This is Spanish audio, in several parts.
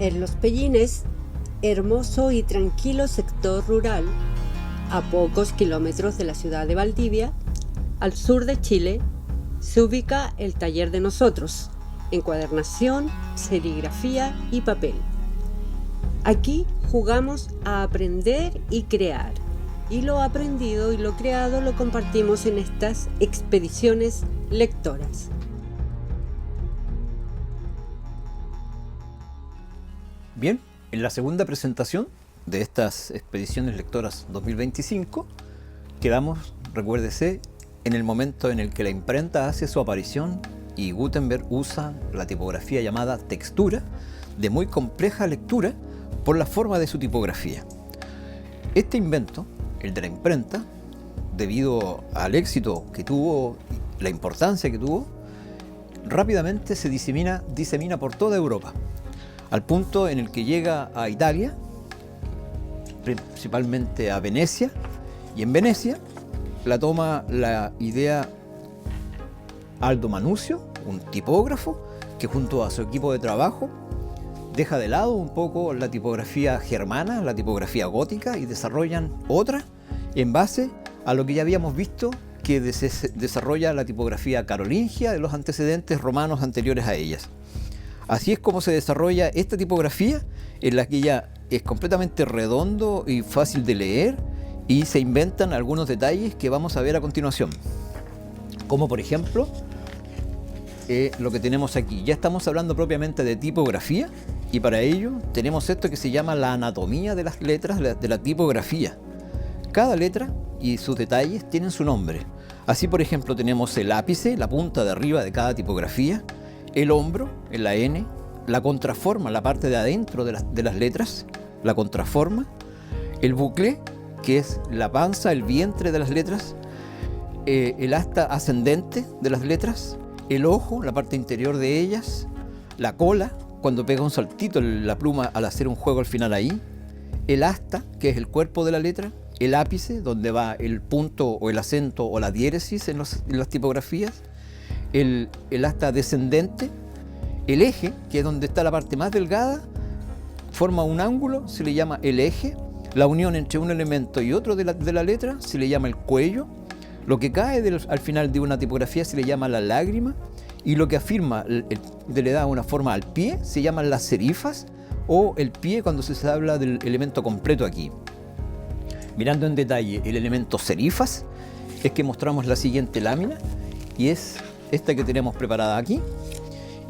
En Los Pellines, hermoso y tranquilo sector rural, a pocos kilómetros de la ciudad de Valdivia, al sur de Chile, se ubica el Taller de Nosotros, encuadernación, serigrafía y papel. Aquí jugamos a aprender y crear, y lo aprendido y lo creado lo compartimos en estas expediciones lectoras. Bien, en la segunda presentación de estas expediciones lectoras 2025 quedamos, recuérdese, en el momento en el que la imprenta hace su aparición y Gutenberg usa la tipografía llamada textura, de muy compleja lectura por la forma de su tipografía. Este invento, el de la imprenta, debido al éxito que tuvo, la importancia que tuvo, rápidamente se disemina por toda Europa, al punto en el que llega a Italia, principalmente a Venecia, y en Venecia la toma la idea Aldo Manuzio, un tipógrafo que junto a su equipo de trabajo deja de lado un poco la tipografía germana, la tipografía gótica, y desarrollan otra en base a lo que ya habíamos visto que desarrolla la tipografía carolingia de los antecedentes romanos anteriores a ellas. Así es como se desarrolla esta tipografía, en la que ya es completamente redondo y fácil de leer, y se inventan algunos detalles que vamos a ver a continuación. Como por ejemplo, lo que tenemos aquí. Ya estamos hablando propiamente de tipografía, y para ello tenemos esto que se llama la anatomía de las letras de la tipografía. Cada letra y sus detalles tienen su nombre. Así, por ejemplo, tenemos el ápice, la punta de arriba de cada tipografía, el hombro, en la N, la contraforma, la parte de adentro de las letras, la contraforma, el bucle, que es la panza, el vientre de las letras, el asta ascendente de las letras, el ojo, la parte interior de ellas, la cola, cuando pega un saltito la pluma al hacer un juego al final ahí, el asta, que es el cuerpo de la letra, el ápice, donde va el punto o el acento o la diéresis en las tipografías, el asta descendente, el eje, que es donde está la parte más delgada, forma un ángulo, se le llama el eje, la unión entre un elemento y otro de la letra se le llama el cuello, lo que cae al final de una tipografía se le llama la lágrima, y lo que afirma, le da una forma al pie, se llaman las serifas, o el pie cuando se habla del elemento completo aquí. Mirando en detalle el elemento serifas, es que mostramos la siguiente lámina, y es esta que tenemos preparada aquí.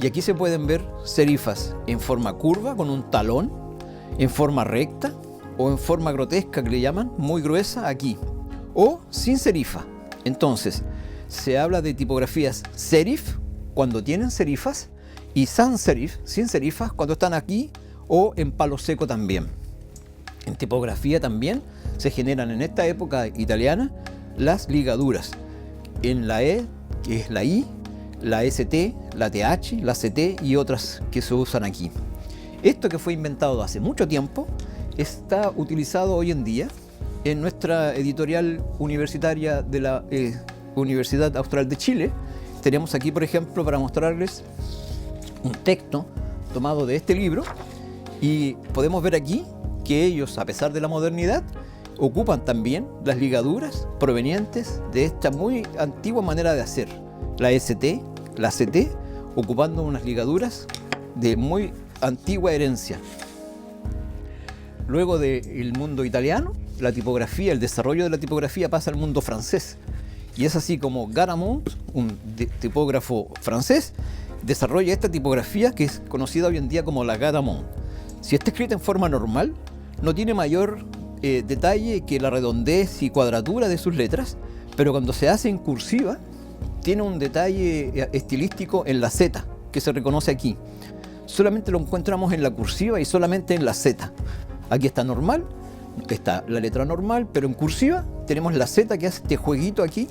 Y aquí se pueden ver serifas en forma curva, con un talón, en forma recta, o en forma grotesca, que le llaman, muy gruesa aquí, o sin serifa. Entonces, se habla de tipografías serif cuando tienen serifas, y sans serif, sin serifas, cuando están aquí o en palo seco también. En tipografía también se generan en esta época italiana las ligaduras en la E, que es la I, la ST, la TH, la CT y otras que se usan aquí. Esto, que fue inventado hace mucho tiempo, está utilizado hoy en día en nuestra editorial universitaria de la Universidad Austral de Chile. Tenemos aquí, por ejemplo, para mostrarles un texto tomado de este libro, y podemos ver aquí que ellos, a pesar de la modernidad, ocupan también las ligaduras provenientes de esta muy antigua manera de hacer, la ST, la CT, ocupando unas ligaduras de muy antigua herencia. Luego del mundo italiano, la tipografía, el desarrollo de la tipografía pasa al mundo francés, y es así como Garamond, un tipógrafo francés, desarrolla esta tipografía que es conocida hoy en día como la Garamond. Si está escrita en forma normal, no tiene mayor detalle que la redondez y cuadratura de sus letras, pero cuando se hace en cursiva, tiene un detalle estilístico en la Z, que se reconoce aquí. Solamente lo encontramos en la cursiva y solamente en la Z. Aquí está normal, está la letra normal, pero en cursiva tenemos la Z, que hace este jueguito aquí,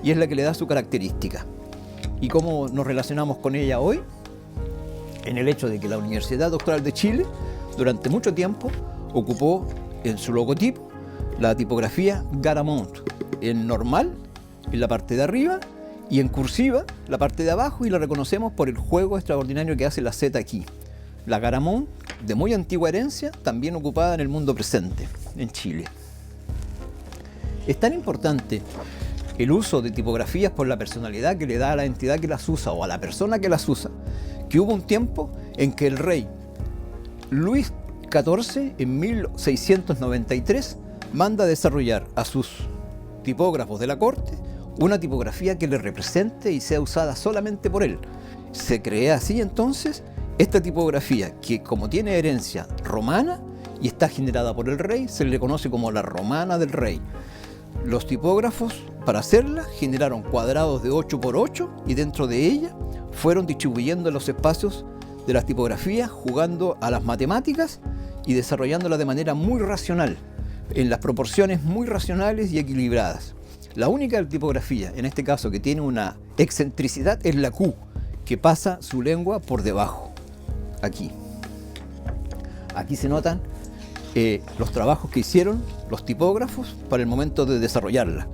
y es la que le da su característica. ¿Y cómo nos relacionamos con ella hoy? En el hecho de que la Universidad Austral de Chile, durante mucho tiempo, ocupó en su logotipo la tipografía Garamond, en normal, en la parte de arriba, y en cursiva, la parte de abajo, y la reconocemos por el juego extraordinario que hace la Z aquí. La Garamond de muy antigua herencia, también ocupada en el mundo presente, en Chile. Es tan importante el uso de tipografías por la personalidad que le da a la entidad que las usa o a la persona que las usa, que hubo un tiempo en que el rey Luis XIV, en 1693, manda desarrollar a sus tipógrafos de la corte una tipografía que le represente y sea usada solamente por él. Se crea así entonces esta tipografía que, como tiene herencia romana y está generada por el rey, se le conoce como la romana del rey. Los tipógrafos, para hacerla, generaron cuadrados de 8 por 8 y dentro de ella fueron distribuyendo los espacios de las tipografías, jugando a las matemáticas y desarrollándola de manera muy racional, en las proporciones muy racionales y equilibradas. La única tipografía, en este caso, que tiene una excentricidad es la Q, que pasa su lengua por debajo, aquí. Aquí se notan los trabajos que hicieron los tipógrafos para el momento de desarrollarla.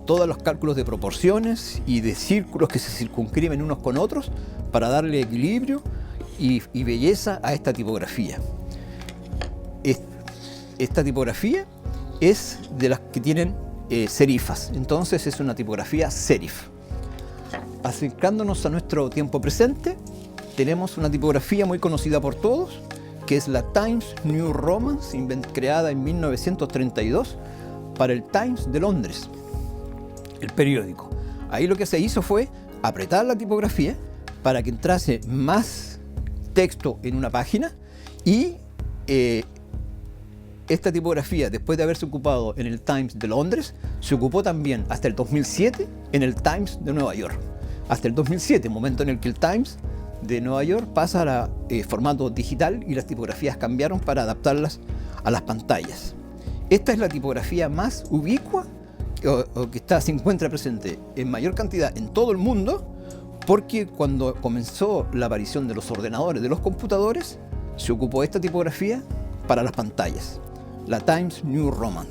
Todos los cálculos de proporciones y de círculos que se circunscriben unos con otros para darle equilibrio y belleza a esta tipografía. Esta tipografía es de las que tienen serifas, entonces es una tipografía serif. Acercándonos a nuestro tiempo presente, tenemos una tipografía muy conocida por todos, que es la Times New Roman, creada en 1932 para el Times de Londres, el periódico. Ahí lo que se hizo fue apretar la tipografía para que entrase más texto en una página y esta tipografía, después de haberse ocupado en el Times de Londres, se ocupó también hasta el 2007 en el Times de Nueva York. Hasta el 2007, momento en el que el Times de Nueva York pasa a formato digital y las tipografías cambiaron para adaptarlas a las pantallas. Esta es la tipografía más ubicua o que se encuentra presente en mayor cantidad en todo el mundo, porque cuando comenzó la aparición de los ordenadores, de los computadores, se ocupó esta tipografía para las pantallas, la Times New Roman.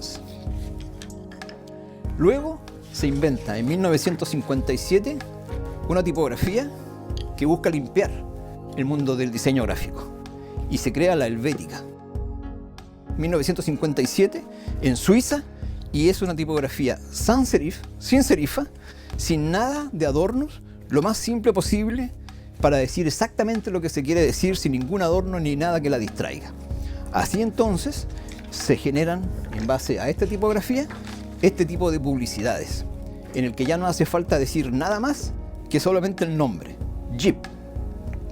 Luego se inventa en 1957 una tipografía que busca limpiar el mundo del diseño gráfico y se crea la Helvética. 1957 en Suiza, y es una tipografía sin serifa, sin nada de adornos, lo más simple posible para decir exactamente lo que se quiere decir sin ningún adorno ni nada que la distraiga. Así entonces se generan, en base a esta tipografía, este tipo de publicidades, en el que ya no hace falta decir nada más que solamente el nombre, Jeep,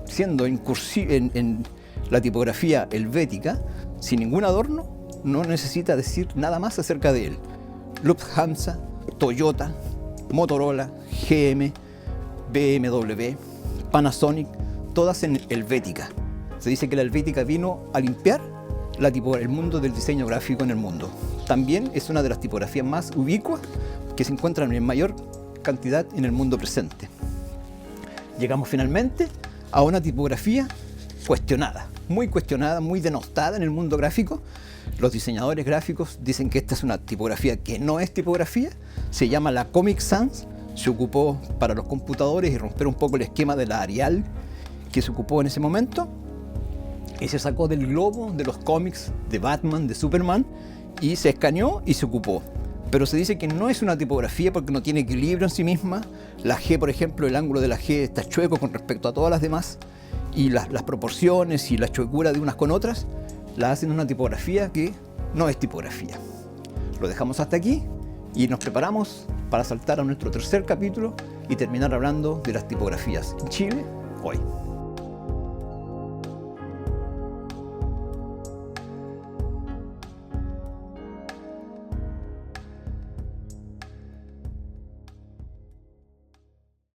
siendo en la tipografía helvética, sin ningún adorno, no necesita decir nada más acerca de él. Lufthansa, Toyota, Motorola, GM, BMW, Panasonic, todas en helvética. Se dice que la helvética vino a limpiar el mundo del diseño gráfico en el mundo. También es una de las tipografías más ubicuas que se encuentran en mayor cantidad en el mundo presente. Llegamos finalmente a una tipografía cuestionada, muy denostada en el mundo gráfico. Los diseñadores gráficos dicen que esta es una tipografía que no es tipografía, se llama la Comic Sans, se ocupó para los computadores y romper un poco el esquema de la Arial que se ocupó en ese momento, y se sacó del globo de los cómics de Batman, de Superman, y se escaneó y se ocupó. Pero se dice que no es una tipografía porque no tiene equilibrio en sí misma. La G, por ejemplo, el ángulo de la G está chueco con respecto a todas las demás, y las proporciones y la chuecura de unas con otras la hacen una tipografía que no es tipografía. Lo dejamos hasta aquí y nos preparamos para saltar a nuestro tercer capítulo y terminar hablando de las tipografías en Chile hoy.